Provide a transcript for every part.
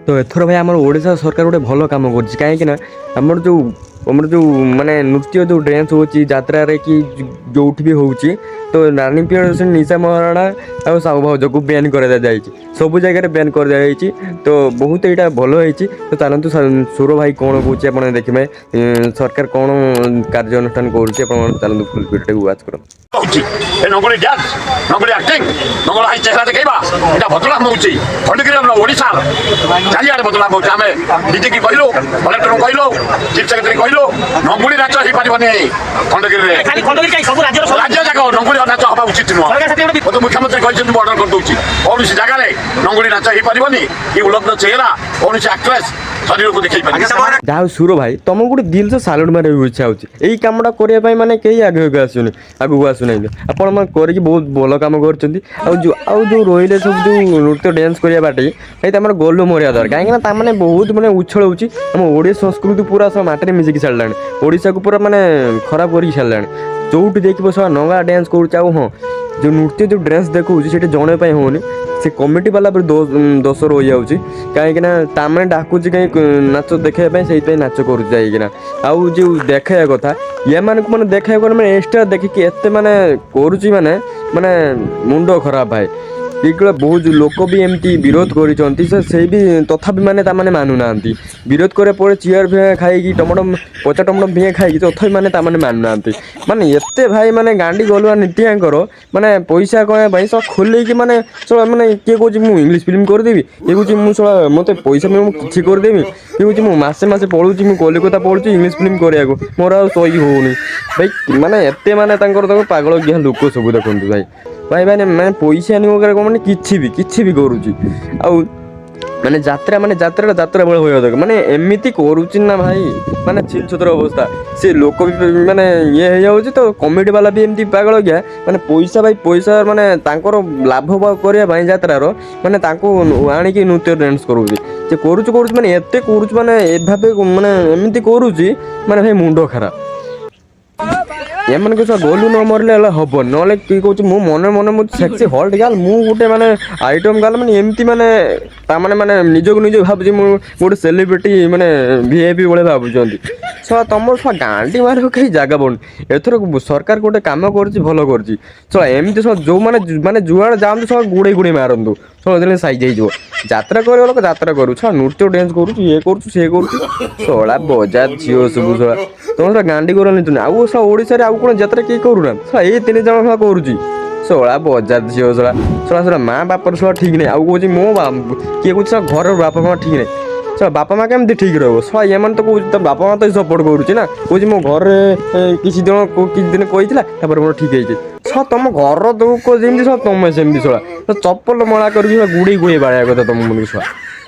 তো ଏଥର ଭାଇ ଆମର ଓଡ଼ିଶା ସରକାର ଗୋଟେ ଭଲ କାମ କରୁଛି, କାହିଁକି ନା ଆମର ଯେଉଁ ମାନେ ନୃତ୍ୟ ଯେଉଁ ଡ୍ୟାନ୍ସ ହେଉଛି ଯାତ୍ରାରେ କି ଯେଉଁଠି ବି ହେଉଛି, ତ ନାନୀ ପ୍ରିୟଦର୍ଶିନୀ, ନିଶା ମହାରଣା ଆଉ ସାହୁ ଭାଉଜକୁ ବ୍ୟାନ୍ କରାଯାଇଛି, ସବୁ ଜାଗାରେ ବ୍ୟାନ୍ କରାଯାଇଛି। ତ ବହୁତ ଏଇଟା ଭଲ ହେଇଛି। ତ ଚାଲନ୍ତୁ ସୁର ଭାଇ କ'ଣ କହୁଛି ଆପଣ ଦେଖିବେ, ସରକାର କ'ଣ କାର୍ଯ୍ୟାନୁଷ୍ଠାନ କରୁଛି, ଆପଣ ଚାଲନ୍ତୁ ଫୁଲ୍ ଭିଡ଼ିଓଟାକୁ ୱାଚ୍ କରନ୍ତୁ। ନଙ୍ଗୁଳି ଡ୍ୟାନ୍ସ, ନଙ୍ଗୁଳି ଆକ୍ଟିଂ, ନଙ୍ଗୁଳି ହାଇ ଚେହେରା ଦେଖେଇବା, ଏଇଟା ବଦନାମ ହେଉଛି ଖଣ୍ଡଗିରି ଓଡ଼ିଶାର ଚାରିଆଡ଼େ ବଦନାମ ହେଉଛି। ଆମେ ଡିଜିକି କହିଲୁ, କଲେକ୍ଟରଙ୍କୁ କହିଲୁ, ଚିଫ୍ ସେକ୍ରେଟାରୀ କହିଲୁ, ନଙ୍ଗୁଳି ନାଚ ହେଇପାରିବନି ଖଣ୍ଡଗିରିରେ, ରାଜ୍ୟ ଯାକ ନଙ୍ଗୁଳି ନାଚ ହେବା ଉଚିତ ନୁହଁ। ମୋତେ ମୁଖ୍ୟମନ୍ତ୍ରୀ କହିଛନ୍ତି, ମୁଁ ଅର୍ଡର କରିଦେଉଛି, କୌଣସି ଜାଗାରେ ନଙ୍ଗୁଳି ନାଚ ହେଇପାରିବନି କି ଉଲଗ୍ନ ଚେହେରା କୌଣସି ଆକ୍ଟ୍ରେସ୍ ଶରୀରକୁ ଦେଖେଇ ପାରିବେ। ଯାହା ହଉ ସୁର ଭାଇ, ତମକୁ ଗୋଟେ ଦିଲସେ ସାଲୁଟ୍ ମାରିବାକୁ ଇଚ୍ଛା ହେଉଛି। ଏଇ କାମଟା କରିବା ପାଇଁ ମାନେ କେହି ଆଗକୁ ଆସୁନାହାନ୍ତି। ଆପଣ ମାନେ କରିକି ବହୁତ ଭଲ କାମ କରୁଛନ୍ତି। ଆଉ ଯେଉଁ ରହିଲେ ସବୁ ଯେଉଁ ନୃତ୍ୟ ଡ୍ୟାନ୍ସ କରିବା ବାଟେ, ଭାଇ ତମର ଗୋଲ ମରିବା ଦରକାର, କାହିଁକିନା ତାମାନେ ବହୁତ ମାନେ ଉଚ୍ଛଳ ହେଉଛି। ଆମ ଓଡ଼ିଆ ସଂସ୍କୃତି ପୁରା ସବୁ ମାଟିରେ ମିଶିକି ଛାଡ଼ିଲାଣି, ଓଡ଼ିଶାକୁ ପୁରା ମାନେ ଖରାପ କରିକି ଛାଡ଼ିଲାଣି। ଯେଉଁଠି ଦେଖିବ ସବୁ ନଙ୍ଗା ଡ୍ୟାନ୍ସ କରୁଛି। ଆଉ ହଁ, ଯେଉଁ ନୃତ୍ୟ ଯେଉଁ ଡ୍ୟାନ୍ସ ଦେଖାଉଛି ସେଠି ଜଣେ ପାଇଁ ହେଉନି, ସେ କମିଟି ବାଲା ଉପରେ ଦୋଷ ରହିଯାଉଛି। କାହିଁକିନା ତାମାନେ ଡାକୁଛି କାହିଁ ନାଚ ଦେଖାଇବା ପାଇଁ, ସେଇଥିପାଇଁ ନାଚ କରୁଛି ଯାଇକିନା। ଆଉ ଯେଉଁ ଦେଖାଇବା କଥା, ଏମାନଙ୍କୁ ମାନେ ଦେଖାଇବା ମାନେ ଏକ୍ସଟ୍ରା ଦେଖିକି ଏତେ ମାନେ କରୁଛି, ମାନେ ମୁଣ୍ଡ ଖରାପ ଭାଇ। ଏଗୁলো ବହୁତ ଲୋକ ବି ଏମିତି ବିରୋଧ କରିଛନ୍ତି, ସେଇ ବି ତଥାପି ମାନେ ତାମାନେ ମାନୁନାହାନ୍ତି। ବିରୋଧ କରିବା ପରେ ଚିଆର ଫିଆର ଖାଇକି ପଚା ଟମଟମ ଭିଆଁ ଖାଇକି ତଥାପି ମାନେ ତାମାନେ ମାନୁନାହାନ୍ତି। ମାନେ ଏତେ ଭାଇ ମାନେ ଗାଣ୍ଡି ଗଲୁଆ ନୀତିଆଙ୍କର, ମାନେ ପଇସା କମାଇବା ପାଇଁ ସବୁ ଖୋଲେଇକି ମାନେ କିଏ କହୁଛି ମୁଁ ଇଂଲିଶ ଫିଲ୍ମ କରିଦେବି, କିଏ କହୁଛି ମୁଁ ମୋତେ ପଇସା ମିଳିବ ମୁଁ କିଛି କରିଦେବି, କିଏ କହୁଛି ମୁଁ ମାସେ ପଳଉଛି, ମୁଁ କଲିକତା ପଳଉଛି ଇଂଲିଶ ଫିଲ୍ମ କରିବାକୁ, ମୋର ଆଉ ସହି ହେଉନି। ଭାଇ ମାନେ ଏତେ ମାନେ ତାଙ୍କର ପାଗଳ ଗିଆ ଲୋକ ସବୁ ଦେଖନ୍ତୁ ଭାଇ। ମାନେ ପଇସା ଆଣିବ ମାନେ କିଛି ବି କରୁଛି। ଆଉ ମାନେ ଯାତ୍ରା ବେଳେ ହୋଇବା ଦରକାର, ମାନେ ଏମିତି କରୁଛି ନା ଭାଇ, ମାନେ ଛିନ ଛତର ଅବସ୍ଥା। ସେ ଲୋକ ବି ମାନେ ଇଏ ହେଇଯାଉଛି, ତ କମିଟି ବାଲା ବି ଏମିତି ପାଗଳ ଗିଆ, ମାନେ ପଇସା ମାନେ ତାଙ୍କର ଲାଭ କରିବା ପାଇଁ ଯାତ୍ରାର, ମାନେ ତାଙ୍କୁ ଆଣିକି ନୃତ୍ୟ ଡ୍ୟାନ୍ସ କରୁଛି। ସେ କରୁଛି ମାନେ ଏତେ କରୁଛି, ମାନେ ଏଭାବେ ମାନେ ଏମିତି କରୁଛି, ମାନେ ଭାଇ ମୁଣ୍ଡ ଖରାପ। ଏମାନଙ୍କୁ ଗୋଲୁ ନ ମରିଲେ ହେଲେ ହବନି। ନହେଲେ କିଏ କହୁଛି ମୁଁ ମନେ ମୁଁ ସେକ୍ସି ହଲ୍ଟ ଗାର୍ଲ, ମୁଁ ଗୋଟେ ମାନେ ଆଇଟମ୍ ଗାର୍ଲ, ମାନେ ଏମିତି ମାନେ ନିଜକୁ ନିଜେ ଭାବୁଛି ମୁଁ ଗୋଟେ ସେଲିବ୍ରିଟି, ମାନେ VIP ଭଳିଆ ଭାବୁଛନ୍ତି। ତମର ଗାଣ୍ଡି ମାରିବାକୁ କେହି ଜାଗା ପଡ଼ୁନି। ଏଥର ସରକାର ଗୋଟେ କାମ କରୁଛି, ଭଲ କରୁଛି। ଏମିତି ଯୋଉମାନେ ମାନେ ଯୁଆଡ଼େ ଯାଆନ୍ତୁ ଗୁଡ଼େଇ ମାରନ୍ତୁ, ସାଇଜ୍ ହେଇଯିବ। ଯାତ୍ରା କରିବା ଲୋକ ଯାତ୍ରା କରୁ, ନୃତ୍ୟ ଡ୍ୟାନ୍ସ କରୁଛୁ, ଇଏ କରୁଛୁ ସିଏ କରୁଛୁ, ବଜାର ଝିଅ ସବୁ ତମର ଗାଣ୍ଡି ଗର ନେଇଛନ୍ତି। ଆଉ ଓଡ଼ିଶାରେ ଆଉ କ'ଣ ଯାତ୍ରା କେହି କରୁନାହାନ୍ତି? ଏଇ 3 ଜଣ କରୁଛି। ବଜାର ଝିଅ ମା ବାପର ଠିକ ନାହିଁ। ଆଉ କହୁଛି କିଏ କହୁଛି ଘରର ବାପା ମା ଠିକ ନାହିଁ। ବାପା ମା କେମିତି ଠିକ ରହିବ? ଏମାନେ ତ କହୁଛି ତା ବାପା ମା ତ ସପୋର୍ଟ କରୁଛି ନା, କହୁଛି ମୋ ଘରେ କିଛି ଦିନ କହିଥିଲା, ତାପରେ ମୋର ଠିକ ହେଇଛି। ତମ ଘର ଦଉକ ଯେମିତି ତମେ ସେମିତି ଚପଲ ମଳା କରିକି ଗୁଡେଇ ବାড়ିବା କଥା ତମ ମନକୁ।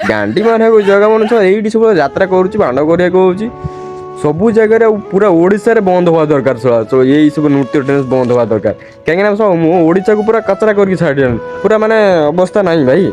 ଗାଣ୍ଡି ମାରିବାକୁ ଜାଗା ମନେ ଏଇଠି ସବୁ ଯାତ୍ରା କରୁଛି, ବାଣ୍ଡ କରିବାକୁ ହଉଛି। ସବୁ ଜାଗାରେ ପୁରା ଓଡ଼ିଶାରେ ବନ୍ଦ ହବା ଦରକାର। ଏଇ ସବୁ ନୃତ୍ୟ ଡ୍ୟାନ୍ସ ବନ୍ଦ ହବା ଦରକାର, କାହିଁକିନା ମୁଁ ଓଡ଼ିଶାକୁ ପୁରା କଚରା କରିକି ଛାଡ଼ିଲାଣି, ପୁରା ମାନେ ଅବସ୍ଥା ନାହିଁ ଭାଇ।